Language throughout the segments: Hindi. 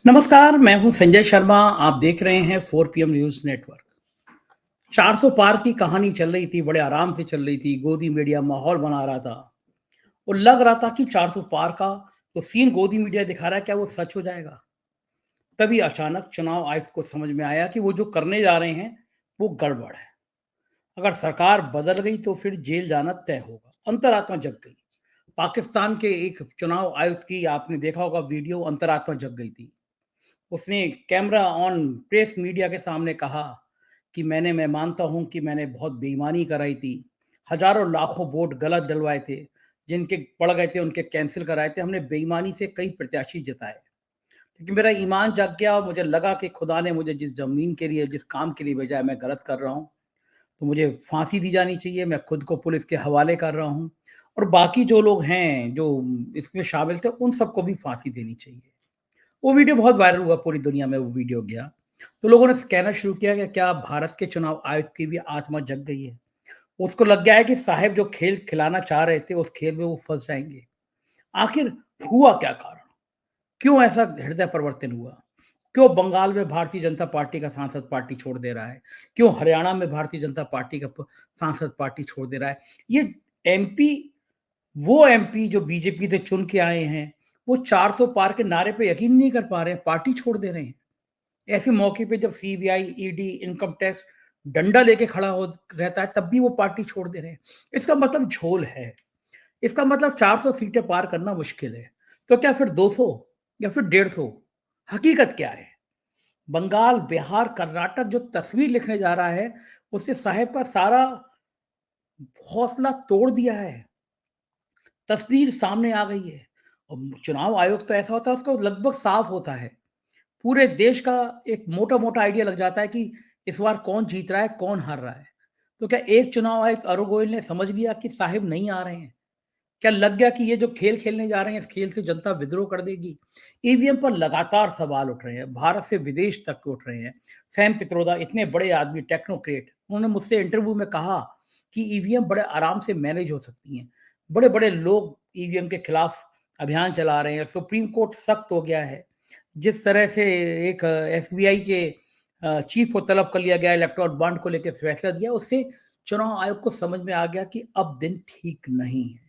नमस्कार, मैं हूं संजय शर्मा। आप देख रहे हैं 4 PM न्यूज़ नेटवर्क। 400 पार की कहानी चल रही थी, बड़े आराम से चल रही थी। गोदी मीडिया माहौल बना रहा था और लग रहा था कि 400 पार का तो सीन गोदी मीडिया दिखा रहा है, क्या वो सच हो जाएगा? तभी अचानक चुनाव आयुक्त को समझ में आया कि वो जो करने जा रहे हैं, वो गड़बड़ है। अगर सरकार बदल गई तो फिर जेल जाना तय होगा। अंतरात्मा जग गई। पाकिस्तान के एक चुनाव आयुक्त की आपने देखा होगा वीडियो, अंतरात्मा जग गई थी। उसने कैमरा ऑन प्रेस मीडिया के सामने कहा कि मैं मानता हूं कि मैंने बहुत बेईमानी कराई थी। हजारों लाखों वोट गलत डलवाए थे, जिनके पड़ गए थे उनके कैंसिल कराए थे। हमने बेईमानी से कई प्रत्याशी जिताए, लेकिन मेरा ईमान जाग गया और मुझे लगा कि खुदा ने मुझे जिस जमीन के लिए, जिस काम के लिए भेजा है, मैं गलत कर रहा हूँ। तो मुझे फांसी दी जानी चाहिए। मैं खुद को पुलिस के हवाले कर रहा हूँ और बाकी जो लोग हैं जो इसमें शामिल थे, उन सबको भी फांसी देनी चाहिए। वो वीडियो बहुत वायरल हुआ, पूरी दुनिया में वो वीडियो गया। तो लोगों ने कहना शुरू किया कि क्या भारत के चुनाव आयुक्त की भी आत्मा जग गई है? उसको लग गया है कि साहब जो खेल खिलाना चाह रहे थे, उस खेल में वो फंस जाएंगे। आखिर हुआ क्या कारण? क्यों ऐसा हृदय परिवर्तन हुआ? क्यों बंगाल में भारतीय जनता पार्टी का सांसद पार्टी छोड़ दे रहा है? क्यों हरियाणा में भारतीय जनता पार्टी का सांसद पार्टी छोड़ दे रहा है? ये एमपी, वो एमपी जो बीजेपी से चुन के आए हैं, वो 400 पार के नारे पे यकीन नहीं कर पा रहे हैं, पार्टी छोड़ दे रहे हैं। ऐसे मौके पे जब सीबीआई, ईडी, इनकम टैक्स डंडा लेके खड़ा हो रहता है, तब भी वो पार्टी छोड़ दे रहे हैं। इसका मतलब झोल है। इसका मतलब 400 सीटें पार करना मुश्किल है। तो क्या फिर 200 या फिर 150? हकीकत क्या है? बंगाल, बिहार, कर्नाटक जो तस्वीर लिखने जा रहा है, उसने साहेब का सारा हौसला तोड़ दिया है। तस्वीर सामने आ गई है। और चुनाव आयोग तो ऐसा होता है, उसका लगभग साफ होता है। पूरे देश का एक मोटा-मोटा आइडिया लग जाता है कि इस बार कौन जीत रहा है, कौन हार रहा है। तो क्या एक चुनाव आयुक्त अरुण गोयल ने समझ लिया कि साहिब नहीं आ रहे हैं? क्या लग गया कि ये जो खेल खेलने जा रहे हैं, इस खेल से जनता विद्रोह कर देगी? ईवीएम पर लगातार सवाल उठ रहे हैं, भारत से विदेश तक उठ रहे हैं। सैम पित्रोदा इतने बड़े आदमी, टेक्नोक्रेट, उन्होंने मुझसे इंटरव्यू में कहा कि ईवीएम बड़े आराम से मैनेज हो सकती हैं। बड़े-बड़े लोग ईवीएम के खिलाफ अभियान चला रहे हैं। सुप्रीम कोर्ट सख्त हो गया है। जिस तरह से एक एसबीआई के चीफ को तलब कर लिया गया, इलेक्टोरल बॉन्ड को लेकर फैसला दिया, उससे चुनाव आयोग को समझ में आ गया कि अब दिन ठीक नहीं है।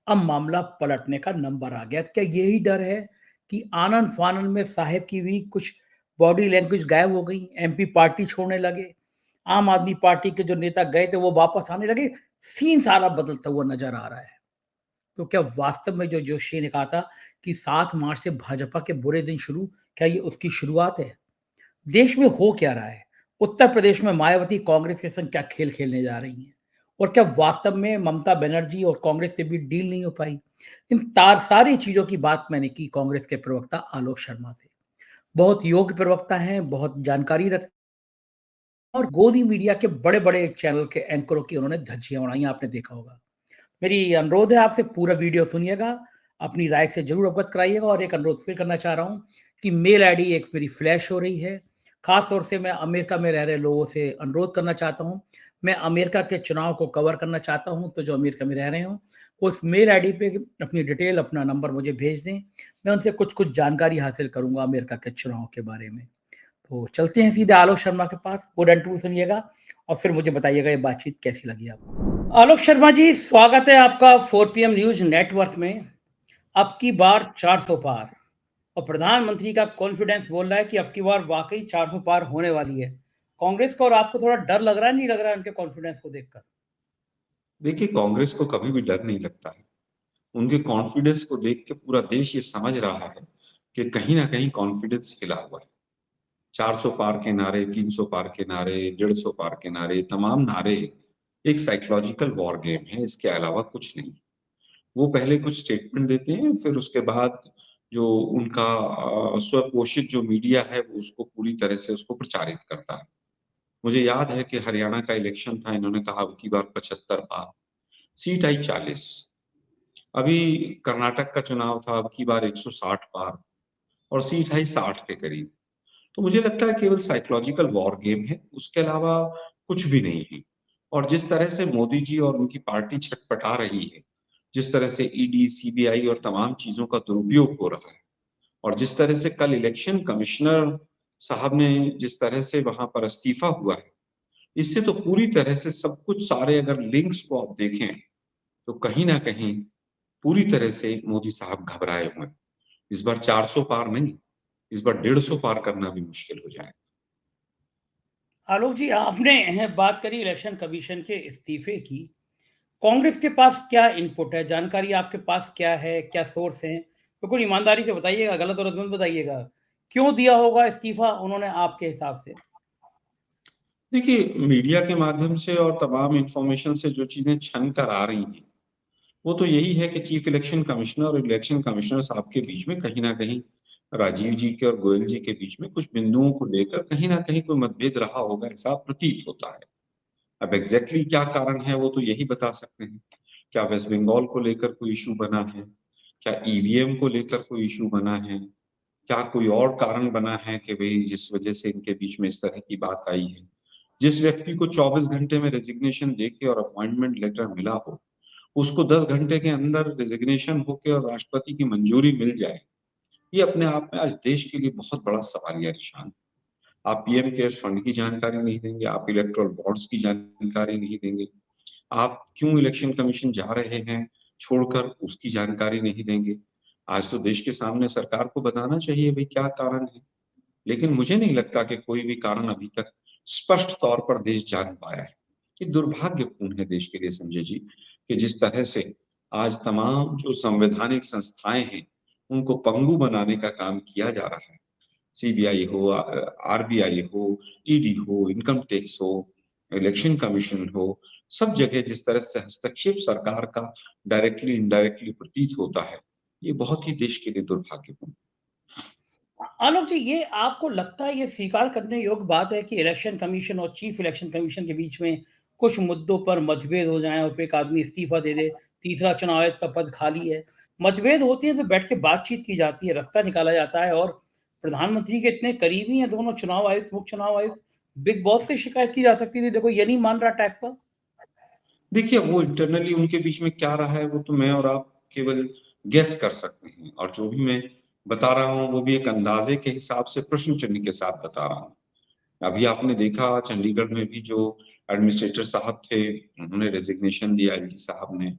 अब मामला पलटने का नंबर आ गया। क्या यही डर है कि आनन-फानन में साहेब की भी कुछ बॉडी लैंग्वेज गायब हो गई, एमपी पार्टी छोड़ने लगे, आम आदमी पार्टी के जो नेता गए थे वो वापस आने लगे, सीन सारा बदलता हुआ नजर आ रहा है। तो क्या वास्तव में जो जोशी ने कहा था कि 7 मार्च से भाजपा के बुरे दिन शुरू, क्या ये उसकी शुरुआत है? देश में हो क्या रहा है? उत्तर प्रदेश में मायावती कांग्रेस के संग क्या खेल खेलने जा रही हैं? और क्या वास्तव में ममता बनर्जी और कांग्रेस के बीच डील नहीं हो पाई? इन तार सारी चीज़ों की बात मैंने की कांग्रेस के प्रवक्ता आलोक शर्मा से। बहुत योग्य प्रवक्ता हैं, बहुत जानकारी रखते हैं और गोदी मीडिया के बड़े-बड़े चैनल के एंकरों की उन्होंने धज्जियाँ उड़ाई, आपने देखा होगा। मेरी अनुरोध है आपसे, पूरा वीडियो सुनिएगा, अपनी राय से ज़रूर अवगत कराइएगा और एक अनुरोध फिर करना चाह रहा हूँ कि मेल आईडी एक मेरी फ्लैश हो रही है। ख़ास तौर से मैं अमेरिका में रह रहे लोगों से अनुरोध करना चाहता हूँ। मैं अमेरिका के चुनाव को कवर करना चाहता हूँ, तो जो अमेरिका में रह रहे हों, वो उस मेल आईडी पे अपनी डिटेल, अपना नंबर मुझे भेज दें। मैं उनसे कुछ-कुछ जानकारी हासिल करूँगा अमेरिका के चुनाव के बारे में। तो चलते हैं सीधे आलोक शर्मा के पास, पूरा इंटरव्यू सुनिएगा और फिर मुझे बताइएगा ये बातचीत कैसी लगी आपको। आलोक शर्मा जी, स्वागत है आपका 4 PM न्यूज़ नेटवर्क में। अब की बार 400 पार और प्रधानमंत्री का कॉन्फिडेंस बोल रहा है कि अब की बार वाक़ई 400 पार होने वाली है। कांग्रेस को और आपको थोड़ा डर लग रहा है, नहीं लग रहा है उनके कॉन्फिडेंस को देखकर? देखिए, कांग्रेस को कभी भी डर नहीं लगता है। उनके कॉन्फिडेंस को देख के पूरा देश ये समझ रहा है कि कहीं न कहीं कॉन्फिडेंस हिला हुआ है। 400 पार के नारे, 300 पार के नारे, 150 पार के नारे, तमाम नारे एक साइकोलॉजिकल वॉर गेम है, इसके अलावा कुछ नहीं। वो पहले कुछ स्टेटमेंट देते हैं, फिर उसके बाद जो उनका स्वपोषित जो मीडिया है, वो उसको पूरी तरह से उसको प्रचारित करता है। मुझे याद है कि हरियाणा का इलेक्शन था, इन्होंने कहा अब की बार 75 पार, सीट आई 40। अभी कर्नाटक का चुनाव था, अब की बार 160 पार और सीट आई 60 के करीब। तो मुझे लगता है केवल साइकोलॉजिकल वॉर गेम है, उसके अलावा कुछ भी नहीं है। और जिस तरह से मोदी जी और उनकी पार्टी छटपटा रही है, जिस तरह से ईडी, सीबीआई और तमाम चीज़ों का दुरुपयोग हो रहा है, और जिस तरह से कल इलेक्शन कमिश्नर साहब ने जिस तरह से वहां पर इस्तीफा हुआ है, इससे तो पूरी तरह से सब कुछ, सारे अगर लिंक्स को आप देखें तो कहीं ना कहीं पूरी तरह से मोदी साहब घबराए हुए हैं। इस बार 400 पार नहीं, इस बार 150 पार करना भी मुश्किल हो जाए। आलोक जी, आपने बात करी इलेक्शन कमीशन के इस्तीफे की। कांग्रेस के पास क्या इनपुट है? जानकारी आपके पास क्या है? क्या सोर्स है? बिल्कुल ईमानदारी से बताइएगा, गलत और मत बताइएगा। क्यों दिया होगा इस्तीफा उन्होंने आपके हिसाब से? देखिए, मीडिया के माध्यम से और तमाम इंफॉर्मेशन से जो चीजें छन कर आ रही हैं, वो तो यही है कि चीफ इलेक्शन कमिश्नर और इलेक्शन कमिश्नर साहब के बीच में कहीं न कहीं राजीव जी के और गोयल जी के बीच में कुछ बिंदुओं को लेकर कहीं न कहीं कोई मतभेद रहा होगा, ऐसा प्रतीत होता है। अब एग्ज़ैक्टली क्या कारण है, वो तो यही बता सकते हैं। क्या वेस्ट बंगाल को लेकर कोई इश्यू बना है? क्या ईवीएम को लेकर कोई इश्यू बना है? क्या कोई और कारण बना है कि भई जिस वजह से इनके बीच में इस तरह की बात आई है? जिस व्यक्ति को 24 घंटे में रेज़िग्नेशन देके और अपॉइंटमेंट लेटर मिला हो, उसको 10 घंटे के अंदर रेज़िग्नेशन होके और राष्ट्रपति की मंजूरी मिल जाए, ये अपने आप में आज देश के लिए बहुत बड़ा सवालिया निशान है। आप पीएम केयर्स फंड की जानकारी नहीं देंगे, आप इलेक्टोरल बॉन्ड्स की जानकारी नहीं देंगे, आप क्यों इलेक्शन कमीशन जा रहे हैं छोड़कर उसकी जानकारी नहीं देंगे। आज तो देश के सामने सरकार को बताना चाहिए भई क्या कारण है। लेकिन मुझे नहीं लगता कि कोई भी कारण अभी तक स्पष्ट तौर पर देश जान पाया है। ये दुर्भाग्यपूर्ण है देश के लिए संजय जी, कि जिस तरह से आज तमाम जो संवैधानिक संस्थाएँ हैं, उनको पंगु बनाने का काम किया जा रहा है। सीबीआई हो, आरबीआई हो, ईडी हो, इनकम टैक्स हो, इलेक्शन कमीशन हो, सब जगह जिस तरह से हस्तक्षेप सरकार का डायरेक्टली इनडायरेक्टली प्रतीत होता है, ये बहुत ही देश के लिए दुर्भाग्यपूर्ण। आलोक जी, ये आपको लगता है ये स्वीकार करने योग्य बात है कि इलेक्शन कमीशन और चीफ इलेक्शन कमीशन के बीच में कुछ मुद्दों पर मतभेद हो जाए और फिर एक आदमी इस्तीफा दे दे, तीसरा चुनाव आयुक्त का पद खाली है। मतभेद होते हैं तो बैठ के बातचीत की जाती है, रास्ता निकाला जाता है। और प्रधानमंत्री के इतने करीबी हैं दोनों चुनाव आयुक्त, मुख्य चुनाव आयुक्त। बिग बॉस से शिकायत की जा सकती थी, देखो ये नहीं मान रहा टैग पर। देखिए, वो इंटरनली उनके बीच में क्या रहा है, वो तो मैं और आप केवल गेस कर सकते हैं और जो भी मैं बता रहा हूँ, वो भी एक अंदाज़े के हिसाब से प्रश्न चिन्ह के साथ बता रहा हूँ। अभी आपने देखा चंडीगढ़ में भी जो एडमिनिस्ट्रेटर साहब थे, उन्होंने रेज़िग्नेशन दिया एलजी साहब ने।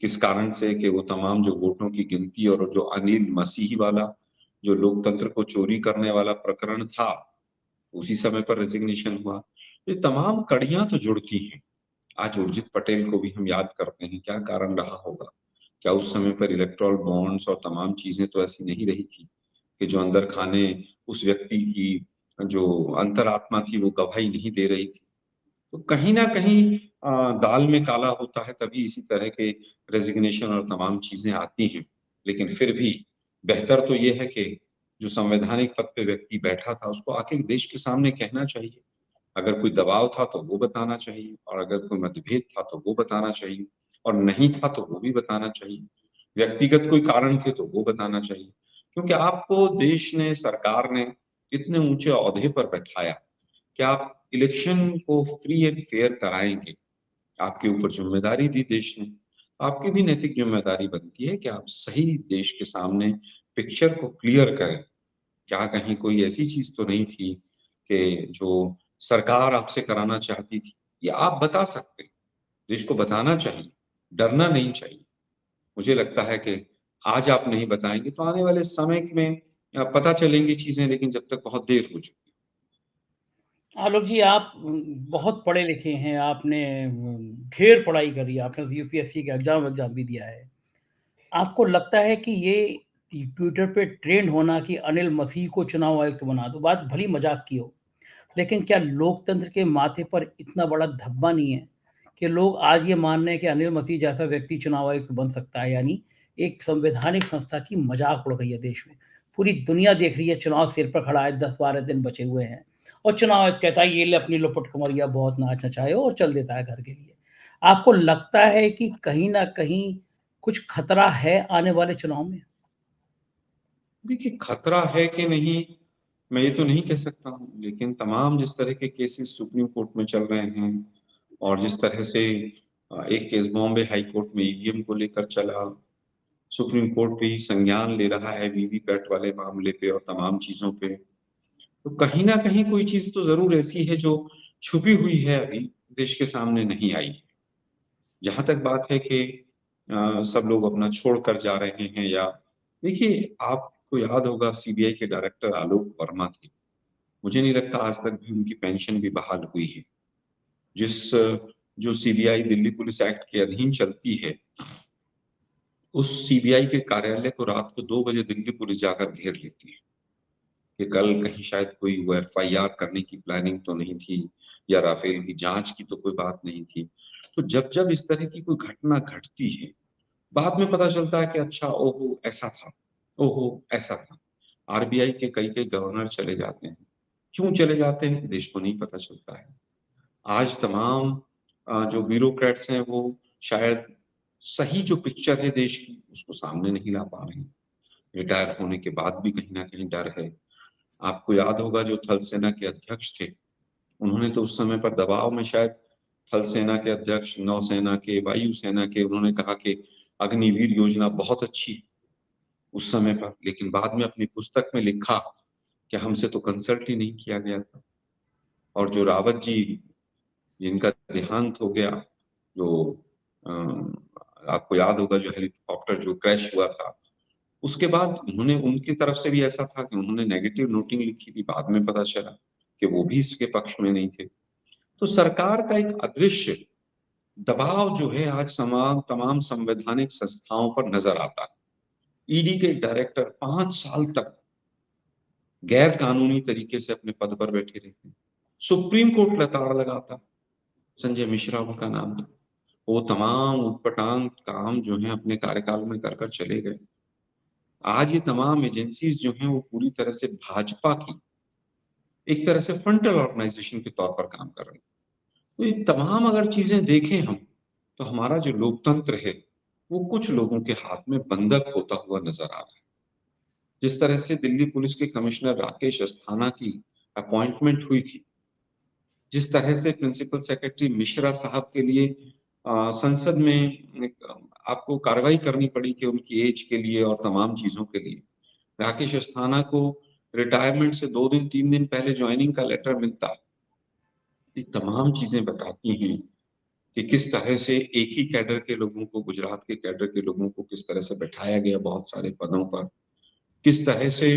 किस कारण से कि वो तमाम जो वोटों की गिनती और जो अनिल मसीह वाला, जो लोकतंत्र को चोरी करने वाला प्रकरण था, उसी समय पर रेज़िग्नेशन हुआ। ये तमाम कड़ियाँ तो जुड़ती हैं। आज उर्जित पटेल को भी हम याद करते हैं, क्या कारण रहा होगा? क्या उस समय पर इलेक्टोरल बॉन्ड्स और तमाम चीज़ें तो ऐसी नहीं रही थी, कि जो अंदर खाने उस व्यक्ति की जो अंतरात्मा थी, वो गवाही नहीं दे रही थी। तो कहीं न कहीं दाल में काला होता है, तभी इसी तरह के रेज़िग्नेशन और तमाम चीज़ें आती हैं। लेकिन फिर भी बेहतर तो ये है कि जो संवैधानिक पद पे व्यक्ति बैठा था, उसको आके देश के सामने कहना चाहिए। अगर कोई दबाव था तो वो बताना चाहिए और अगर कोई मतभेद था तो वो बताना चाहिए और नहीं था तो वो भी बताना चाहिए। व्यक्तिगत कोई कारण थे तो वो बताना चाहिए। क्योंकि आपको देश ने, सरकार ने इतने ऊँचे ओहदे पर बैठाया कि आप इलेक्शन को फ्री एंड फेयर कराएँगे। आपके ऊपर ज़िम्मेदारी दी देश ने। आपकी भी नैतिक ज़िम्मेदारी बनती है कि आप सही देश के सामने पिक्चर को क्लियर करें। क्या कहीं कोई ऐसी चीज़ तो नहीं थी कि जो सरकार आपसे कराना चाहती थी? ये आप बता सकते हैं। देश को बताना चाहिए, डरना नहीं चाहिए। मुझे लगता है कि आज आप नहीं बताएँगे तो आने वाले समय में पता चलेंगी चीज़ें, लेकिन जब तक बहुत देर हो चुकी। आलोक जी, आप बहुत पढ़े लिखे हैं, आपने ढेर पढ़ाई करी है, आपने यूपीएससी का एग्जाम एग्जाम भी दिया है। आपको लगता है कि ये ट्विटर पे ट्रेंड होना कि अनिल मसीह को चुनाव आयुक्त बना दो, बात भली मजाक की हो, लेकिन क्या लोकतंत्र के माथे पर इतना बड़ा धब्बा नहीं है कि लोग आज ये मान रहे हैं कि अनिल मसीह जैसा व्यक्ति चुनाव आयुक्त बन सकता है? यानी एक संवैधानिक संस्था की मजाक उड़ रही है देश में। पूरी दुनिया देख रही है, चुनाव सिर पर खड़ा है, 10-12 दिन बचे हुए हैं और चुनाव आयुक्त कहता है ये ले अपनी लुपट कमरिया, बहुत नाच नचाए और चल देता है घर के लिए। आपको लगता है कि कहीं ना कहीं कुछ खतरा है आने वाले चुनाव में? देखिए, खतरा है कि नहीं, मैं ये तो नहीं कह सकता हूँ, लेकिन तमाम जिस तरह के केसेस सुप्रीम कोर्ट में चल रहे हैं और जिस तरह से एक केस बॉम्बे हाई कोर्ट में ईवीएम को लेकर चला, सुप्रीम कोर्ट भी संज्ञान ले रहा है वीवीपैट वाले मामले पे और तमाम चीजों पे। तो कहीं ना कहीं कोई चीज तो जरूर ऐसी है जो छुपी हुई है, अभी देश के सामने नहीं आई। जहां तक बात है कि सब लोग अपना छोड़ कर जा रहे हैं, या देखिए आपको याद होगा सीबीआई के डायरेक्टर आलोक वर्मा थे। मुझे नहीं लगता आज तक भी उनकी पेंशन भी बहाल हुई है। जिस जो सीबीआई दिल्ली पुलिस एक्ट के अधीन चलती है, उस सीबीआई के कार्यालय को रात को 2 बजे दिल्ली पुलिस जाकर घेर लेती है कि कल कहीं शायद कोई वो एफआईआर करने की प्लानिंग तो नहीं थी, या राफेल की जांच की तो कोई बात नहीं थी। तो जब जब इस तरह की कोई घटना घटती है, बाद में पता चलता है कि अच्छा ओहो ऐसा था, ओहो ऐसा था। आरबीआई के कई कई गवर्नर चले जाते हैं। क्यों चले जाते हैं देश को नहीं पता चलता है। आज तमाम जो ब्यूरोक्रेट्स हैं वो शायद सही जो पिक्चर है देश की उसको सामने नहीं ला पा रहे हैं। रिटायर होने के बाद भी कहीं ना कहीं डर है। आपको याद होगा जो थल सेना के अध्यक्ष थे, उन्होंने तो उस समय पर दबाव में शायद थल सेना के अध्यक्ष, नौसेना के, वायु सेना के, उन्होंने कहा कि अग्निवीर योजना बहुत अच्छी उस समय पर, लेकिन बाद में अपनी पुस्तक में लिखा कि हमसे तो कंसल्ट ही नहीं किया गया था। और जो रावत जी जिनका देहांत हो गया, जो आपको याद होगा जो हेलीकॉप्टर जो क्रैश हुआ था, उसके बाद उन्होंने उनकी तरफ से भी ऐसा था कि उन्होंने नेगेटिव नोटिंग लिखी थी। बाद में पता चला कि वो भी इसके पक्ष में नहीं थे। तो सरकार का एक अदृश्य दबाव जो है आज तमाम तमाम संवैधानिक संस्थाओं पर नजर आता है। ईडी के डायरेक्टर 5 साल तक गैर कानूनी तरीके से अपने पद पर बैठे रहते हैं। सुप्रीम कोर्ट लताड़ लगाता, संजय मिश्रा उनका नाम था। वो तमाम उटपटांग काम जो है अपने कार्यकाल में कर कर चले गए। आज ये तमाम एजेंसीज जो हैं वो पूरी तरह से भाजपा की एक तरह से फ्रंटल ऑर्गेनाइजेशन के तौर पर काम कर रही है। तो ये तमाम अगर चीजें देखें हम, तो हमारा जो लोकतंत्र है वो कुछ लोगों के हाथ में बंधक होता हुआ नजर आ रहा है। जिस तरह से दिल्ली पुलिस के कमिश्नर राकेश अस्थाना की अपॉइंटमेंट हुई थी, जिस तरह से प्रिंसिपल सेक्रेटरी मिश्रा साहब के लिए संसद में आपको कार्रवाई करनी पड़ी कि उनकी एज के लिए और तमाम चीजों के लिए, राकेश अस्थाना को रिटायरमेंट से 2 दिन 3 दिन पहले ज्वाइनिंग का लेटर मिलता। ये तमाम चीजें बताती हैं कि किस तरह से एक ही कैडर के लोगों को, गुजरात के कैडर के लोगों को किस तरह से बैठाया गया बहुत सारे पदों पर। किस तरह से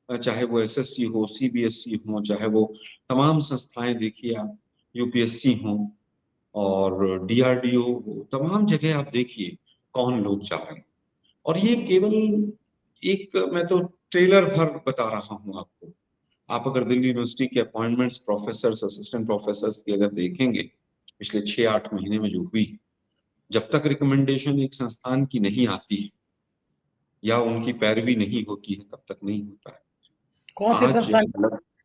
चाहे वो एसएससी हो, सीबीएसई हो, चाहे वो तमाम संस्थाएं देखिए आप, यूपीएससी हो और डीआरडीओ हो, तमाम जगह आप देखिए कौन लोग जा रहे हैं। और ये केवल एक, मैं तो ट्रेलर भर बता रहा हूं आपको। आप अगर दिल्ली यूनिवर्सिटी के अपॉइंटमेंट्स प्रोफेसर, असिस्टेंट प्रोफेसर की अगर देखेंगे पिछले 6-8 महीने में जो हुई, जब तक रिकमेंडेशन एक संस्थान की नहीं आती है या उनकी पैरवी नहीं होती है तब तक नहीं होता है। कौन से आज संस्थान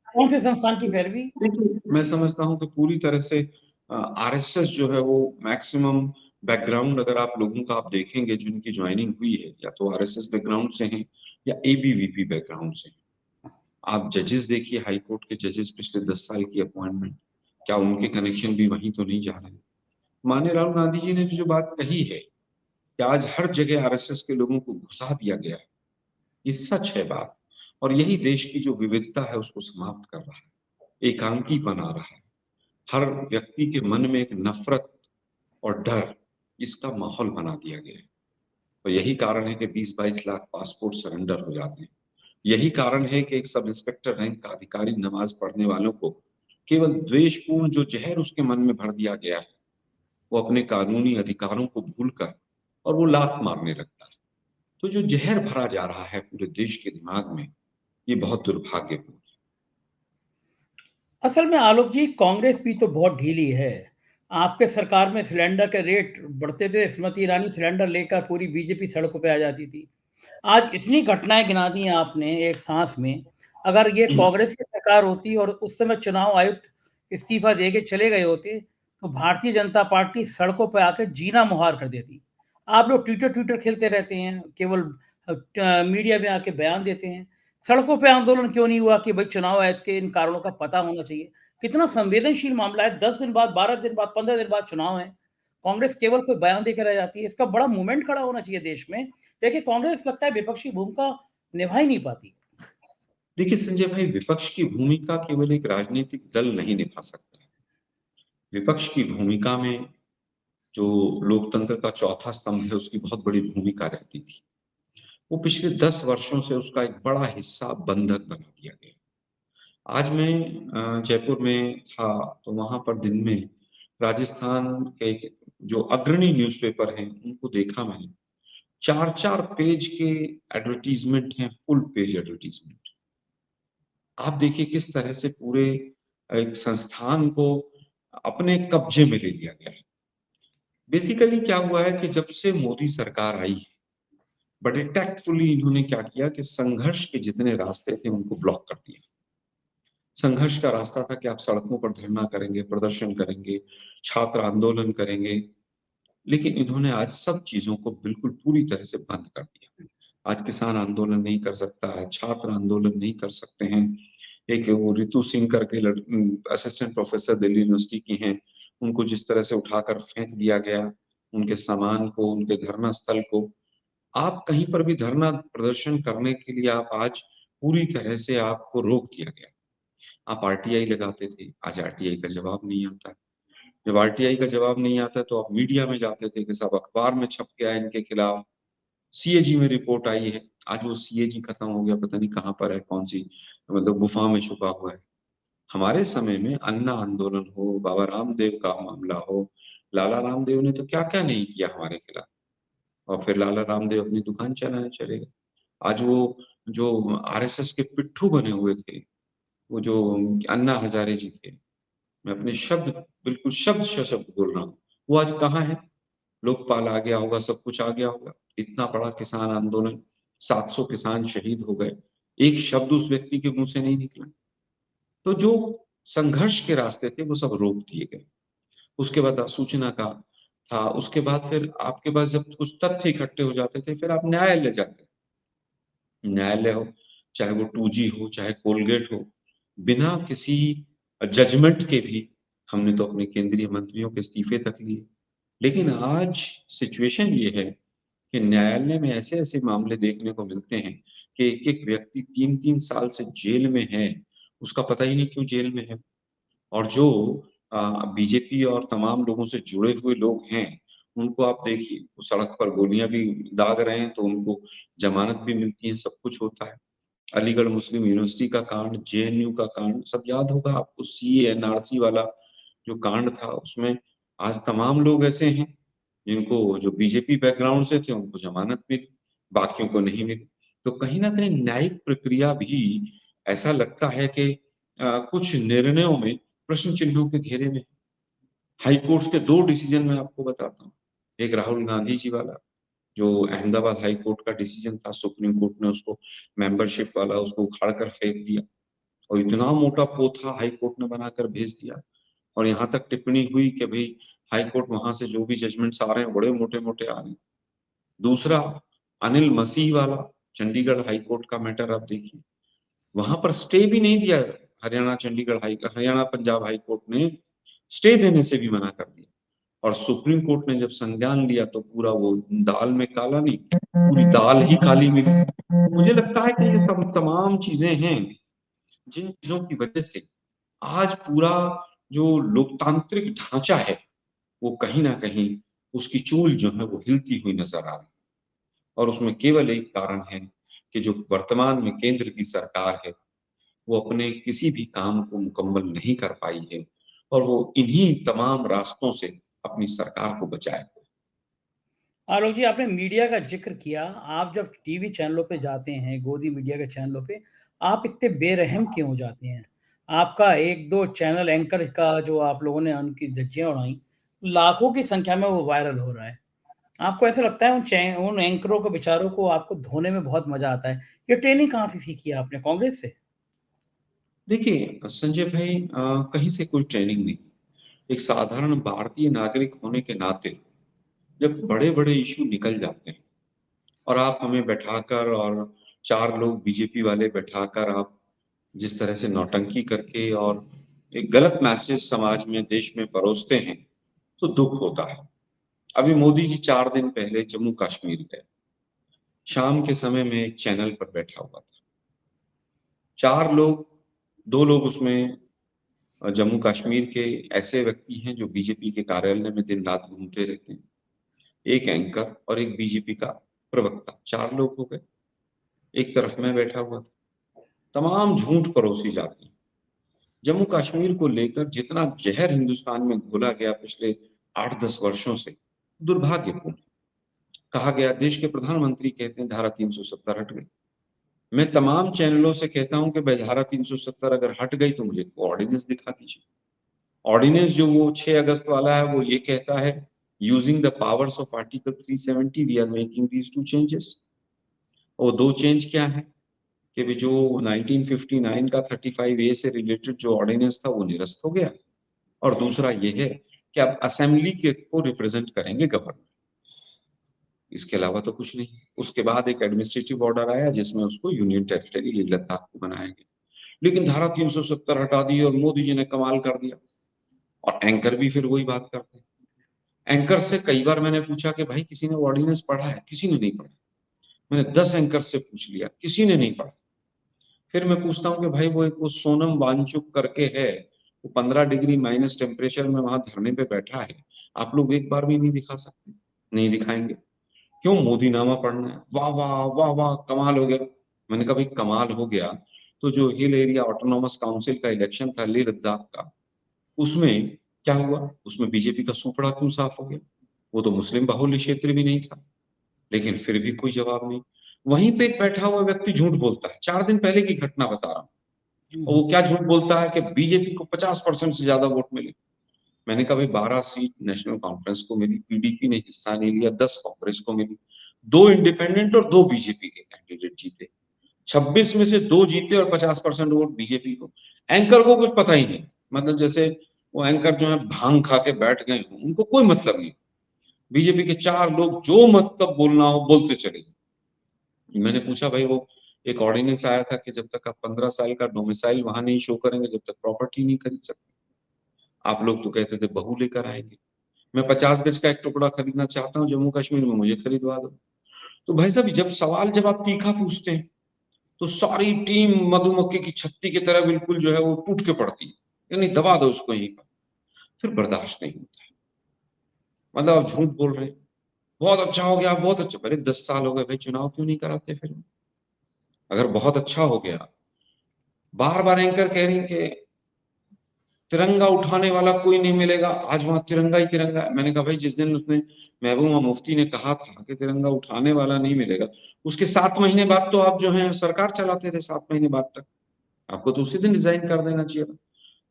कौन से संस्थान की पैरवी? देखिए, मैं समझता हूं कि पूरी तरह से आरएसएस जो है वो मैक्सिमम बैकग्राउंड अगर आप लोगों का आप देखेंगे जिनकी ज्वाइनिंग हुई है, या तो आरएसएस बैकग्राउंड से हैं या एबीवीपी बैकग्राउंड से हैं। आप जजेस देखिए, हाई कोर्ट के जजेस पिछले 10 साल की अपॉइंटमेंट, क्या उनके कनेक्शन भी वहीं तो नहीं जा रहे हैं? माननीय राहुल गांधी जी ने जो बात कही है कि आज हर जगह आरएसएस के लोगों को घुसा दिया गया है, ये सच है बात। और यही देश की जो विविधता है उसको समाप्त कर रहा है, एकांकी बना रहा है। हर व्यक्ति के मन में एक नफरत और डर, इसका माहौल बना दिया गया है। तो यही कारण है कि 20-22 लाख पासपोर्ट सरेंडर हो जाते हैं। यही कारण है कि एक सब इंस्पेक्टर रैंक का अधिकारी नमाज पढ़ने वालों को केवल द्वेषपूर्ण जो जहर उसके मन में भर दिया गया है, वो अपने कानूनी अधिकारों को भूलकर और वो लात मारने लगता है। तो जो जहर भरा जा रहा है पूरे देश के दिमाग में, ये बहुत दुर्भाग्यपूर्ण है। असल में आलोक जी, कांग्रेस भी तो बहुत ढीली है। आपके सरकार में सिलेंडर के रेट बढ़ते थे, स्मृति ईरानी सिलेंडर लेकर पूरी बीजेपी सड़कों पे आ जाती थी। आज इतनी घटनाएं गिना दी हैं आपने एक सांस में। अगर ये कांग्रेस की सरकार होती और उस समय चुनाव आयुक्त इस्तीफा दे के चले गए होते, तो भारतीय जनता पार्टी सड़कों पर आकर जीना मुहार कर देती। आप लोग ट्विटर ट्विटर खेलते रहते हैं, केवल मीडिया में आके बयान देते हैं। सड़कों पे आंदोलन क्यों नहीं हुआ कि भाई चुनाव आयोग के इन कारणों का पता होना चाहिए? कितना संवेदनशील मामला है। 10 दिन बाद, 12 दिन बाद, 15 दिन बाद चुनाव है। कांग्रेस केवल कोई बयान देकर रह जाती है। इसका बड़ा मूवमेंट खड़ा होना चाहिए देश में, लेकिन कांग्रेस लगता है विपक्षी भूमिका निभा ही नहीं पाती। देखिए संजय भाई, विपक्ष की भूमिका केवल एक राजनीतिक दल नहीं निभा सकता है। विपक्ष की भूमिका में जो लोकतंत्र का चौथा स्तंभ है, उसकी बहुत बड़ी भूमिका रहती थी। वो पिछले 10 वर्षों से उसका एक बड़ा हिस्सा बंधक बना दिया गया। आज मैं जयपुर में था, तो वहां पर दिन में राजस्थान के जो अग्रणी न्यूज़पेपर हैं उनको देखा मैंने। 4-4 पेज के एडवर्टीजमेंट हैं, फुल पेज एडवर्टीजमेंट। आप देखिए किस तरह से पूरे एक संस्थान को अपने कब्जे में ले लिया गया है। बेसिकली क्या हुआ है कि जब से मोदी सरकार आई है, बड़े टैक्टफुली इन्होंने क्या किया कि संघर्ष के जितने रास्ते थे उनको ब्लॉक कर दिया। संघर्ष का रास्ता था कि आप सड़कों पर धरना करेंगे, प्रदर्शन करेंगे, छात्र आंदोलन करेंगे, लेकिन इन्होंने आज सब चीजों को बिल्कुल पूरी तरह से बंद कर दिया। आज किसान आंदोलन नहीं कर सकता है, छात्र आंदोलन नहीं कर सकते हैं। एक वो रितु सिंह करके असिस्टेंट प्रोफेसर दिल्ली यूनिवर्सिटी की हैं, उनको जिस तरह से उठाकर फेंक दिया गया, उनके सामान को, उनके धरना स्थल को। आप कहीं पर भी धरना प्रदर्शन करने के लिए आप आज पूरी तरह से आपको रोक दिया गया। आप आरटीआई लगाते थे, आज आरटीआई का जवाब नहीं आता है। जब आरटीआई का जवाब नहीं आता तो आप मीडिया में जाते थे कि सब अखबार में छप गया है इनके खिलाफ, सीएजी में रिपोर्ट आई है। आज वो सीएजी खत्म हो गया, पता नहीं कहाँ पर है, कौन सी मतलब गुफा में छुपा हुआ है। हमारे समय में अन्ना आंदोलन हो, बाबा रामदेव का मामला हो, लाला रामदेव ने तो क्या क्या नहीं किया हमारे खिलाफ, और फिर लाला रामदेव अपनी दुकान चलाने चले गए। आज वो जो आरएसएस के पिट्ठू बने हुए थे, वो जो अन्ना हजारे जी थे, मैं अपने शब्द बिल्कुल शब्द सशब्द बोल रहा हूँ, वो आज कहाँ है? लोकपाल आ गया होगा, सब कुछ आ गया होगा। इतना बड़ा किसान आंदोलन, 700 किसान शहीद हो गए, एक शब्द उस व्यक्ति के मुंह से नहीं निकला। तो जो संघर्ष के रास्ते थे वो सब रोक दिए गए। उसके बाद सूचना का था, उसके बाद फिर आपके पास जब कुछ तथ्य इकट्ठे हो जाते थे, फिर आप न्यायालय जाते थे। न्यायालय हो, चाहे वो 2G हो, चाहे कोलगेट हो, बिना किसी जजमेंट के भी हमने तो अपने केंद्रीय मंत्रियों के इस्तीफे तक लिए। लेकिन आज सिचुएशन ये है कि न्यायालय में ऐसे-ऐसे मामले देखने को मिलते हैं कि एक-एक व्यक्ति 3-3 साल से जेल में है, उसका पता ही नहीं क्यों जेल में है। और जो बीजेपी और तमाम लोगों से जुड़े हुए लोग हैं, उनको आप देखिए, वो सड़क पर गोलियाँ भी दाग रहे हैं, तो उनको ज़मानत भी मिलती है, सब कुछ होता है। अलीगढ़ मुस्लिम यूनिवर्सिटी का कांड, जेएनयू का कांड, सब याद होगा आपको, सीए एनआरसी वाला जो कांड था, उसमें आज तमाम लोग ऐसे हैं, जिनको जो बीजेपी बैकग्राउंड से थे, उनको ज़मानत मिली, बाकियों को नहीं मिली। तो कहीं न कहीं न्यायिक प्रक्रिया भी ऐसा लगता है कि कुछ निर्णयों में प्रश्न चिन्हों के घेरे में। हाई कोर्ट के 2 डिसीजन मैं आपको बताता हूँ। एक राहुल गांधी जी वाला, जो अहमदाबाद हाई कोर्ट का डिसीजन था, सुप्रीम कोर्ट ने उसको मेंबरशिप वाला उसको उखाड़ कर फेंक दिया, और इतना मोटा पोथा हाई कोर्ट ने बनाकर भेज दिया, और यहाँ तक टिप्पणी हुई कि भई हाई कोर्ट वहाँ से जो भी जजमेंट्स आ रहे हैं, बड़े मोटे-मोटे आ रहे हैं। दूसरा, अनिल मसीह वाला चंडीगढ़ हाई कोर्ट का मैटर आप देखिए, वहाँ पर स्टे भी नहीं दिया। हरियाणा पंजाब हाई कोर्ट ने स्टे देने से भी मना कर दिया, और सुप्रीम कोर्ट ने जब संज्ञान लिया तो पूरा वो दाल में काला नहीं, पूरी दाल ही काली मिली। मुझे लगता है कि ये सब तमाम चीजें हैं, जिन चीजों की वजह से आज पूरा जो लोकतांत्रिक ढांचा है, वो कहीं न कहीं उसकी चूल जो है वो हिलती हुई नज़र आ रही है। और उसमें केवल एक कारण है कि जो वर्तमान में केंद्र की सरकार है, वो अपने किसी भी काम को मुकम्मल नहीं कर पाई है, और वो इन्हीं तमाम रास्तों से अपनी सरकार को बचाए हुए है। आलोक जी, आपने मीडिया का ज़िक्र किया। आप जब टीवी चैनलों पे जाते हैं, गोदी मीडिया के चैनलों पे, आप इतने बेरहम क्यों हो जाते हैं? आपका 1-2 चैनल एंकर का जो आप लोगों ने उनकी धज्जियाँ उड़ाई, लाखों की संख्या में वो वायरल हो रहा है। आपको ऐसा लगता है उन एंकरों को, बेचारों को आपको धोने में बहुत मज़ा आता है। ये ट्रेनिंग कहाँ से सीखी है आपने, कांग्रेस से? देखिए संजय भाई, कहीं से कोई ट्रेनिंग नहीं। एक साधारण भारतीय नागरिक होने के नाते जब बड़े-बड़े इश्यू निकल जाते हैं, और आप हमें बैठाकर और 4 लोग बीजेपी वाले बैठाकर आप जिस तरह से नौटंकी करके और एक गलत मैसेज समाज में, देश में परोसते हैं, तो दुःख होता है। अभी मोदी जी 4 दिन पहले जम्मू कश्मीर गए, शाम के समय में एक चैनल पर बैठा हुआ था। 4 लोग, 2 लोग उसमें जम्मू कश्मीर के ऐसे व्यक्ति हैं जो बीजेपी के कार्यालय में दिन रात घूमते रहते हैं, एक एंकर और एक बीजेपी का प्रवक्ता, 4 लोग हो गए। एक तरफ मैं बैठा हुआ था। तमाम झूठ परोसी जाती। जम्मू कश्मीर को लेकर जितना जहर हिंदुस्तान में घोला गया पिछले 8-10 वर्षों से, दुर्भाग्यपूर्ण। कहा गया, देश के प्रधानमंत्री कहते हैं धारा 370 हट गई। मैं तमाम चैनलों से कहता हूं कि भाई धारा 370 अगर हट गई तो मुझे ऑर्डिनेंस दिखा दीजिए। ऑर्डिनेंस जो वो 6 अगस्त वाला है वो ये कहता है, using the powers of article 370 we are making these 2 changes. वो 2 चेंज क्या है कि भी जो 1959 का 35A से रिलेटेड जो ऑर्डिनेंस था वो निरस्त हो गया, और दूसरा ये है कि अब असेंबली के को रिप्रेजेंट करेंगे गवर्नर। इसके अलावा तो कुछ नहीं। उसके बाद एक एडमिनिस्ट्रेटिव ऑर्डर आया जिसमें उसको यूनियन टेरिटरी लेह लद्दाख को बनाया गया, लेकिन धारा 370 हटा दी और मोदी जी ने कमाल कर दिया। और एंकर भी फिर वही बात करते हैं। एंकर से कई बार मैंने पूछा कि भाई किसी ने ऑर्डिनेंस पढ़ा है? किसी ने नहीं पढ़ा। मैंने 10 एंकर से पूछ लिया, किसी ने नहीं पढ़ा। फिर मैं पूछता हूँ कि भाई वो एक वो सोनम वांगचुक करके है, वो 15 डिग्री माइनस टेम्परेचर में वहां धरने पे बैठा है, आप लोग एक बार भी नहीं दिखा सकते? नहीं दिखाएंगे। क्यों? मोदी नामा पढ़ना है। वाह वाह वाह वाह, कमाल हो गया। मैंने कहा भाई कमाल हो गया तो जो हिल एरिया ऑटोनॉमस काउंसिल का इलेक्शन था लेह लद्दाख का, उसमें क्या हुआ? उसमें बीजेपी का सुपड़ा क्यों साफ हो गया? वो तो मुस्लिम बाहुल्य क्षेत्र भी नहीं था, लेकिन फिर भी कोई जवाब नहीं। वहीं पे एक बैठा हुआ व्यक्ति झूठ बोलता है, 4 दिन पहले की घटना बता रहा हूँ। और वो क्या झूठ बोलता है कि बीजेपी को 50% से ज्यादा वोट मिले। मैंने कहा भाई 12 सीट नेशनल कॉन्फ्रेंस को मिली, पीडीपी ने हिस्सा नहीं लिया, 10 कांग्रेस को मिली, 2 इंडिपेंडेंट और 2 बीजेपी के कैंडिडेट जीते। 26 में से 2 जीते और 50% वोट बीजेपी को। एंकर को कुछ पता ही नहीं, मतलब जैसे वो एंकर जो है भांग खा के बैठ गए हों, उनको कोई मतलब नहीं। बीजेपी के 4 लोग जो मतलब बोलना हो बोलते चले गए। मैंने पूछा भाई वो एक ऑर्डिनेंस आया था कि जब तक आप 15 साल का डोमिसाइल वहां नहीं शो करेंगे जब तक प्रॉपर्टी नहीं खरीद सकते। आप लोग तो कहते थे बहू लेकर आएंगे। मैं 50 गज का एक टुकड़ा खरीदना चाहता हूँ जम्मू कश्मीर में, मुझे खरीदवा दो। तो भाई साहब जब सवाल जब आप तीखा पूछते हैं तो सारी टीम मधुमक्खी की छत्ती की तरह बिल्कुल जो है वो टूट के पड़ती है, यानी दबा दो उसको यहीं पर। फिर बर्दाश्त नहीं होता है। मतलब आप झूठ बोल रहे हैं, बहुत अच्छा हो गया, बहुत अच्छा। अरे 10 साल हो गए भाई, चुनाव क्यों नहीं कराते फिर? अगर बहुत अच्छा हो गया, बार बार एंकर कह रही कि तिरंगा उठाने वाला कोई नहीं मिलेगा, आज वहां तिरंगा ही तिरंगा है। मैंने कहा भाई जिस दिन उसने महबूबा मुफ्ती ने कहा था कि तिरंगा उठाने वाला नहीं मिलेगा, उसके 7 महीने बाद तो आप जो है सरकार चलाते थे, 7 महीने बाद तक आपको तो उसी दिन रिजाइन कर देना चाहिए था।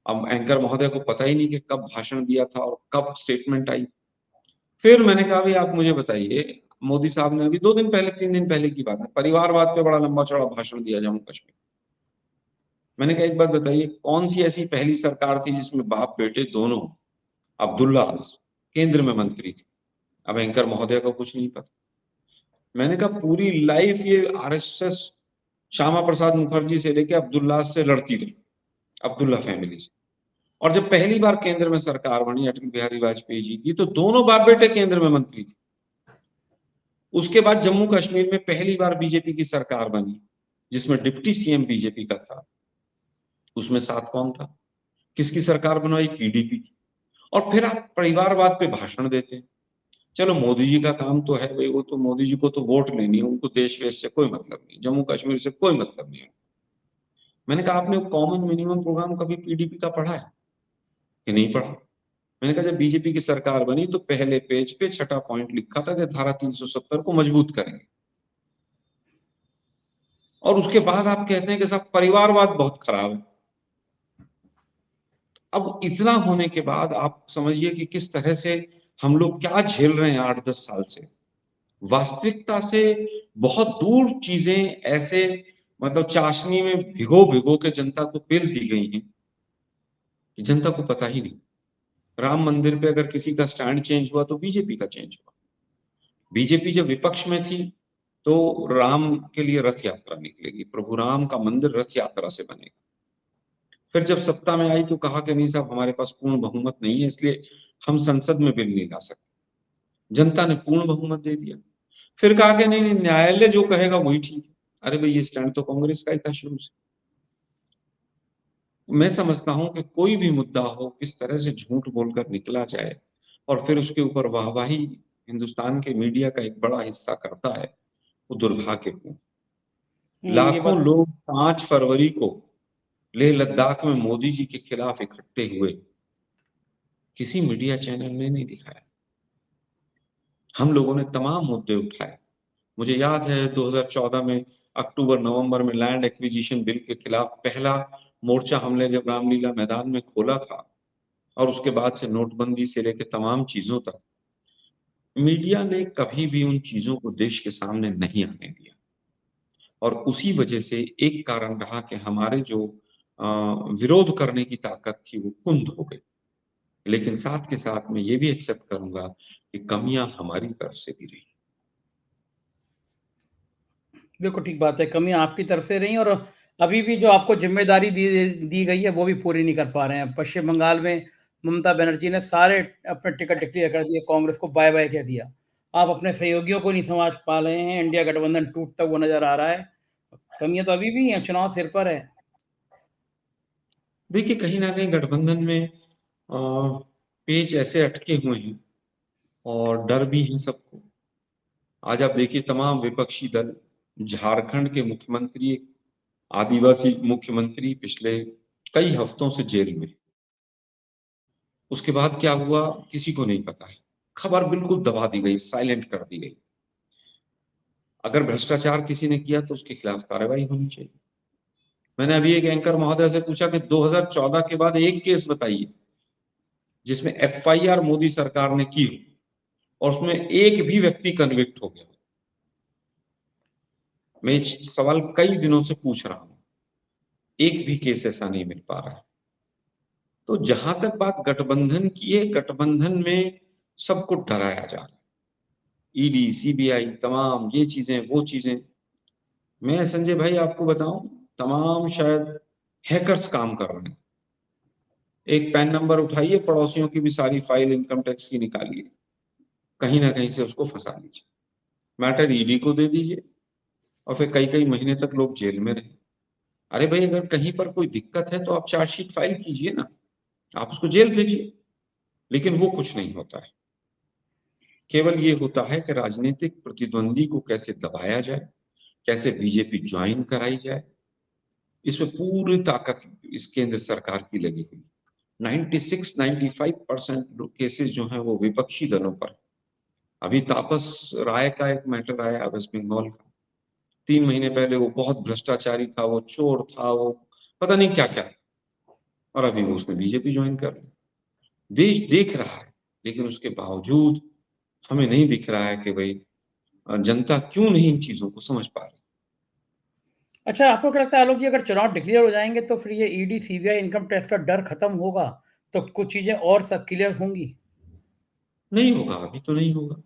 अब एंकर महोदय को पता ही नहीं कि कब भाषण दिया था और कब स्टेटमेंट आई। फिर मैंने कहा भाई आप मुझे बताइए, मोदी साहब ने अभी 2 दिन पहले 3 दिन पहले की बात है, परिवारवाद पे बड़ा लंबा चौड़ा भाषण दिया जम्मू कश्मीर। मैंने कहा एक बात बताइए, कौन सी ऐसी पहली सरकार थी जिसमें बाप बेटे दोनों अब्दुल्ला केंद्र में मंत्री थे? अब एंकर महोदय को कुछ नहीं पता। मैंने कहा पूरी लाइफ ये आरएसएस श्यामा प्रसाद मुखर्जी से लेके अब्दुल्ला से लड़ती रही, अब्दुल्ला फैमिली से। और जब पहली बार केंद्र में सरकार बनी, अटल बिहारी वाजपेयी जी की, तो दोनों बाप बेटे केंद्र में मंत्री थे। उसके बाद जम्मू कश्मीर में पहली बार बीजेपी की सरकार बनी जिसमें डिप्टी सीएम बीजेपी का था, उसमें साथ कौन था? किसकी सरकार बनवाई? पीडीपी की। और फिर आप परिवारवाद पे भाषण देते हैं। चलो मोदी जी का काम तो है भाई, वो तो मोदी जी को तो वोट लेनी है, उनको देश वेश से कोई मतलब नहीं, जम्मू कश्मीर से कोई मतलब नहीं है। मैंने कहा आपने कॉमन मिनिमम प्रोग्राम कभी पीडीपी का पढ़ा है कि नहीं पढ़ा? मैंने कहा जब बीजेपी की सरकार बनी तो पहले पेज पे छठा पॉइंट लिखा था कि धारा 370 को मजबूत करेंगे, और उसके बाद आप कहते हैं कि साहब परिवारवाद बहुत खराब है। अब इतना होने के बाद आप समझिए कि किस तरह से हम लोग क्या झेल रहे हैं 8-10 साल से। वास्तविकता से बहुत दूर चीजें ऐसे, मतलब चाशनी में भिगो भिगो के जनता को पिल दी गई हैं कि जनता को पता ही नहीं। राम मंदिर पे अगर किसी का स्टैंड चेंज हुआ तो बीजेपी का चेंज हुआ। बीजेपी जब विपक्ष में थी तो राम के लिए रथ यात्रा निकलेगी, प्रभु राम का मंदिर रथ यात्रा से बनेगा। फिर जब सत्ता में आई तो कहा कि नहीं साहब हमारे पास पूर्ण बहुमत नहीं है, इसलिए हम संसद में बिल नहीं ला सकते। जनता ने पूर्ण बहुमत दे दिया। फिर कहा कि नहीं, न्यायालय जो कहेगा वही ठीक है। अरे भाई, ये स्टैंड तो कांग्रेस का ही था शुरू से। मैं समझता हूं कि कोई भी मुद्दा हो, किस तरह से झूठ बोलकर निकला जाए और फिर उसके ऊपर वाहवाही हिंदुस्तान के मीडिया का एक बड़ा हिस्सा करता है, वो दुर्भाग्यपूर्ण। ये लाखों बात लोग 5 फरवरी को लेह लद्दाख में मोदी जी के खिलाफ इकट्ठे हुए, किसी मीडिया चैनल ने नहीं दिखाया। हम लोगों ने तमाम मुद्दे उठाए। मुझे याद है 2014 में अक्टूबर नवंबर में लैंड एक्विजिशन बिल के खिलाफ पहला मोर्चा हमने जब रामलीला मैदान में खोला था, और उसके बाद से नोटबंदी से लेकर तमाम चीजों तक मीडिया ने कभी भी उन चीजों को देश के सामने नहीं आने दिया। और उसी वजह से एक कारण रहा कि हमारे जो विरोध करने की ताकत थी वो कुंद हो गई। लेकिन साथ के साथ मैं ये भी एक्सेप्ट करूंगा कि कमियां हमारी तरफ से भी रही। बिल्कुल ठीक बात है, कमियां आपकी तरफ से रही और अभी भी जो आपको जिम्मेदारी दी गई है वो भी पूरी नहीं कर पा रहे हैं। पश्चिम बंगाल में ममता बनर्जी ने सारे अपने टिकट डिक्लेयर कर दिए, कांग्रेस को बाय बाय कह दिया। आप अपने सहयोगियों को नहीं समझ पा रहे हैं, इंडिया गठबंधन टूटता हुआ नजर आ रहा है। कमियां तो अभी भी हैं, चुनाव सिर पर है। देखिए, कहीं ना कहीं गठबंधन में पेच ऐसे अटके हुए हैं और डर भी है सबको। आज आप देखिए, तमाम विपक्षी दल, झारखंड के मुख्यमंत्री, एक आदिवासी मुख्यमंत्री पिछले कई हफ्तों से जेल में। उसके बाद क्या हुआ किसी को नहीं पता है। खबर बिल्कुल दबा दी गई, साइलेंट कर दी गई। अगर भ्रष्टाचार किसी ने किया तो उसके खिलाफ कार्रवाई होनी चाहिए। मैंने अभी एक एंकर महोदय से पूछा कि 2014 के बाद एक केस बताइए जिसमें एफआईआर मोदी सरकार ने की हो और उसमें एक भी व्यक्ति कन्विक्ट हो गया। मैं सवाल कई दिनों से पूछ रहा हूं, एक भी केस ऐसा नहीं मिल पा रहा है। तो जहां तक बात गठबंधन की है, गठबंधन में सबको डराया जा रहा है। ईडी, सीबीआई, तमाम ये चीजें वो चीजें। मैं संजय भाई आपको बताऊं, तमाम शायद हैकर्स काम कर रहे हैं। एक पैन नंबर उठाइए, पड़ोसियों की भी सारी फाइल इनकम टैक्स की निकालिए, कहीं ना कहीं से उसको फंसा लीजिए, मैटर ईडी को दे दीजिए और फिर कई कई महीने तक लोग जेल में रहे। अरे भाई, अगर कहीं पर कोई दिक्कत है तो आप चार्जशीट फाइल कीजिए ना, आप उसको जेल भेजिए। लेकिन वो कुछ नहीं होता है। केवल ये होता है कि राजनीतिक प्रतिद्वंदी को कैसे दबाया जाए, कैसे बीजेपी ज्वाइन कराई जाए, इसमें पूरी ताकत इस केंद्र सरकार की लगी हुई। 96-95% केसेस जो हैं वो विपक्षी दलों पर। अभी तापस राय का एक मैटर आया वेस्ट बंगाल का, 3 महीने पहले, वो बहुत भ्रष्टाचारी था, वो चोर था, वो पता नहीं क्या क्या, और अभी वो उसमें बीजेपी ज्वाइन कर रही। देश देख रहा है, लेकिन उसके बावजूद हमें नहीं दिख रहा है कि भाई जनता क्यों नहीं इन चीजों को समझ पा रही। अच्छा, आपको क्या लगता है आलोक जी, अगर चुनाव डिक्लेयर हो जाएंगे तो फिर ये ईडी सीबीआई इनकम टैक्स का डर खत्म होगा, तो कुछ चीजें और सब क्लियर होंगी? नहीं होगा, अभी तो नहीं होगा।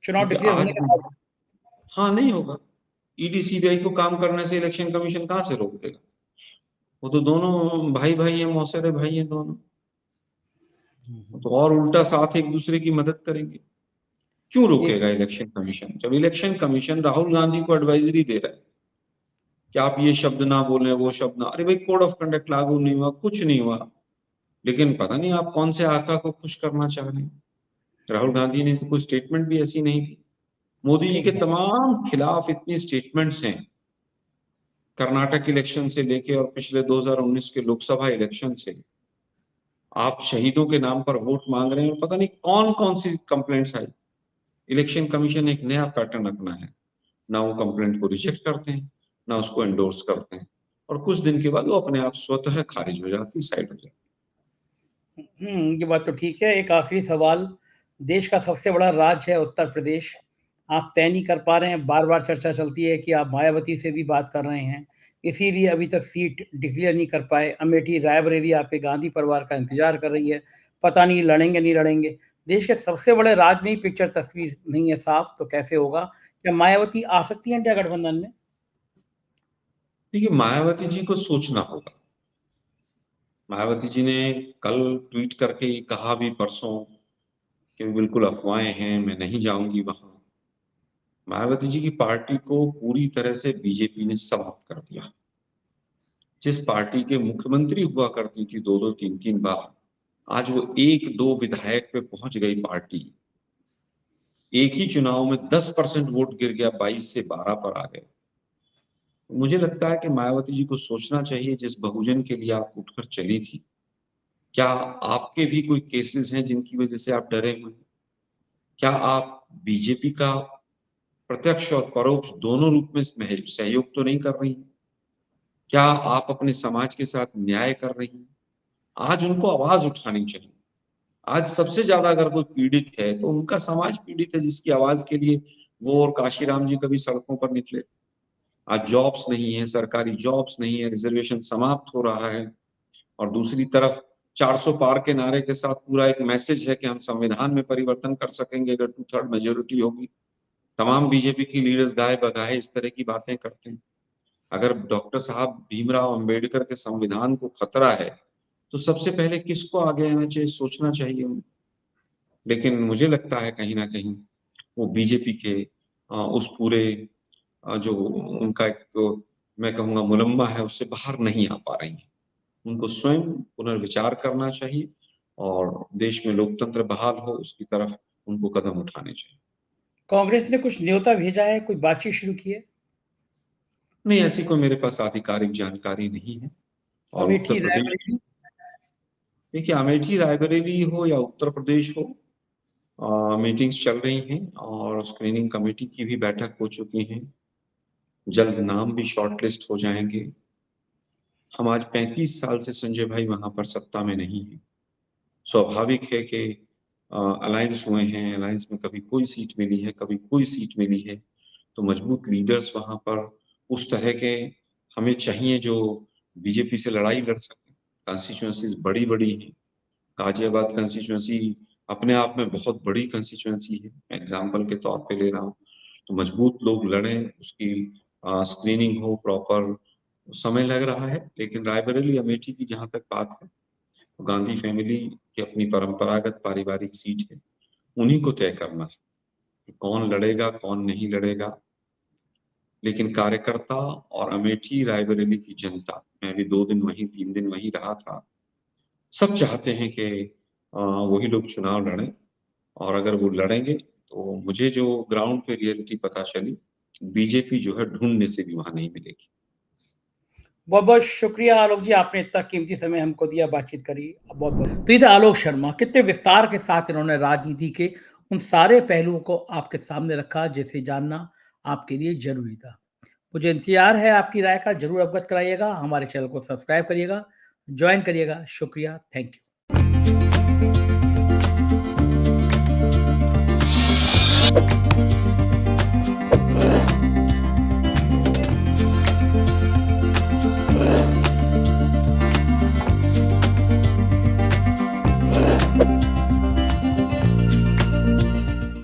चुनाव क्योंकि डिक्लेयर आज होने के बाद? हाँ, नहीं होगा। ईडी सीबीआई को काम करने से इलेक्शन कमीशन कहाँ से रोक देगा? वो तो दोनों भाई भाई है, मौसेरे भाई हैं दोनों। तो और उल्टा साथ एक दूसरे की मदद करेंगे। क्यों एक रोकेगा इलेक्शन कमीशन? जब इलेक्शन कमीशन राहुल गांधी को एडवाइजरी दे रहा है कि आप ये शब्द ना बोलें, वो शब्द ना, अरे भाई, कोड ऑफ कंडक्ट लागू नहीं हुआ, कुछ नहीं हुआ, लेकिन पता नहीं आप कौन से आका को खुश करना चाह रहे हैं। राहुल गांधी ने तो कोई स्टेटमेंट भी ऐसी नहीं दी। मोदी जी के एक तमाम खिलाफ इतनी स्टेटमेंट्स हैं, कर्नाटक इलेक्शन से लेके और पिछले 2019 के लोकसभा इलेक्शन से। आप शहीदों के नाम पर वोट मांग रहे हैं, पता नहीं कौन कौन सी कंप्लेंट्स आई। इलेक्शन कमीशन एक नया पैटर्न अपना है, ना वो कंप्लेंट को रिजेक्ट करते हैं, ना उसको एंडोर्स करते हैं, और कुछ दिन के बाद वो अपने आप स्वतः खारिज हो जाती, साइड हो जाती। ये बात तो ठीक है। एक आखिरी सवाल, देश का सबसे बड़ा राज्य है उत्तर प्रदेश, आप तय नहीं कर पा रहे हैं, बार बार चर्चा चलती है कि आप मायावती से भी बात कर रहे हैं, इसीलिए अभी तक सीट डिक्लेयर नहीं कर पाए। अमेठी रायबरेली आपके गांधी परिवार का इंतजार कर रही है, पता नहीं लड़ेंगे नहीं लड़ेंगे। देश के सबसे बड़े राज्य में ही पिक्चर तस्वीर नहीं है साफ, तो कैसे होगा? क्या मायावती आ सकती है इंडिया गठबंधन में? देखिए, मायावती जी को सोचना होगा। मायावती जी ने कल ट्वीट करके कहा भी परसों कि बिल्कुल अफवाहें हैं, मैं नहीं जाऊंगी वहां। मायावती जी की पार्टी को पूरी तरह से बीजेपी ने समाप्त कर दिया। जिस पार्टी के मुख्यमंत्री हुआ करती थी 2-2 3-3 बार, आज वो 1-2 विधायक पे पहुंच गई पार्टी। एक ही चुनाव में 10% वोट गिर गया, 22 से 12 पर आ गए। मुझे लगता है कि मायावती जी को सोचना चाहिए, जिस बहुजन के लिए आप उठकर चली थी, क्या आपके भी कोई केसेस हैं जिनकी वजह से आप डरे हुए हैं? क्या आप बीजेपी का प्रत्यक्ष और परोक्ष दोनों रूप में सहयोग तो नहीं कर रही हैं? क्या आप अपने समाज के साथ न्याय कर रही हैं? आज उनको आवाज उठानी चाहिए। आज सबसे ज्यादा अगर कोई पीड़ित है तो उनका समाज पीड़ित है, जिसकी आवाज के लिए वो और काशीराम जी कभी सड़कों पर निकले। आज जॉब्स नहीं है, सरकारी जॉब्स नहीं है, रिजर्वेशन समाप्त हो रहा है। और दूसरी तरफ 400 पार के नारे के साथ पूरा एक मैसेज है कि हम संविधान में परिवर्तन कर सकेंगे अगर 2/3 मेजोरिटी होगी। तमाम बीजेपी की लीडर्स गाए बगाए इस तरह की बातें करते हैं। अगर डॉक्टर साहब भीमराव अंबेडकर के संविधान को खतरा है, तो सबसे पहले किसको आगे आना चाहिए, सोचना चाहिए उनको। लेकिन मुझे लगता है कहीं ना कहीं वो बीजेपी के उस पूरे जो उनका एक मैं कहूँगा मुलम्मा है, उससे बाहर नहीं आ पा रही हैं। उनको स्वयं पुनर्विचार करना चाहिए और देश में लोकतंत्र बहाल हो, उसकी तरफ उनको कदम उठाने चाहिए। कांग्रेस ने कुछ न्योता भेजा है, कुछ बातचीत शुरू की है? नहीं, ऐसी कोई मेरे पास आधिकारिक जानकारी नहीं है। और उत्तर अमेठी, प्रदेश, रायबरेली? देखिए अमेठी रायबरेली हो या उत्तर प्रदेश हो, मीटिंग्स चल रही हैं और स्क्रीनिंग कमेटी की भी बैठक हो चुकी है। जल्द नाम भी शॉर्टलिस्ट हो जाएंगे। हम आज 35 साल से संजय भाई वहां पर सत्ता में नहीं है। स्वाभाविक है कि अलायंस हुए हैं, अलायंस में कभी कोई सीट मिली है, कभी कोई सीट मिली है। तो मजबूत लीडर्स वहां पर उस तरह के हमें चाहिए जो बीजेपी से लड़ाई लड़ सके। कंस्टिट्यूएंसीज बड़ी बड़ी हैं। गाजियाबाद कंस्टिट्यूएंसी अपने आप में बहुत बड़ी कंस्टिट्यूएंसी है, एग्जाम्पल के तौर पे ले रहा हूँ। तो मजबूत लोग लड़ें, उसकी स्क्रीनिंग हो प्रॉपर, समय लग रहा है। लेकिन रायबरेली अमेठी की जहां तक बात है, तो गांधी फैमिली की अपनी परंपरागत पारिवारिक सीट है, उन्हीं को तय करना है कि कौन लड़ेगा कौन नहीं लड़ेगा। लेकिन कार्यकर्ता और अमेठी रायबरेली की जनता, मैं भी 2 दिन वहीं 3 दिन वहीं रहा था, सब चाहते हैं कि वही लोग चुनाव लड़ें। और अगर वो लड़ेंगे तो मुझे जो ग्राउंड पे रियलिटी पता चली, बीजेपी जो है ढूंढने से भी वहां नहीं मिलेगी। बहुत बहुत शुक्रिया आलोक जी, आपने इतना कीमती समय हमको दिया, बातचीत करी। बहुत बहुत तो ये थे आलोक शर्मा। कितने विस्तार के साथ इन्होंने राजनीति के उन सारे पहलुओं को आपके सामने रखा जिसे जानना आपके लिए जरूरी था। मुझे इंतजार है आपकी राय का, जरूर अवगत कराइएगा। हमारे चैनल को सब्सक्राइब करिएगा, ज्वाइन करिएगा। शुक्रिया, थैंक यू।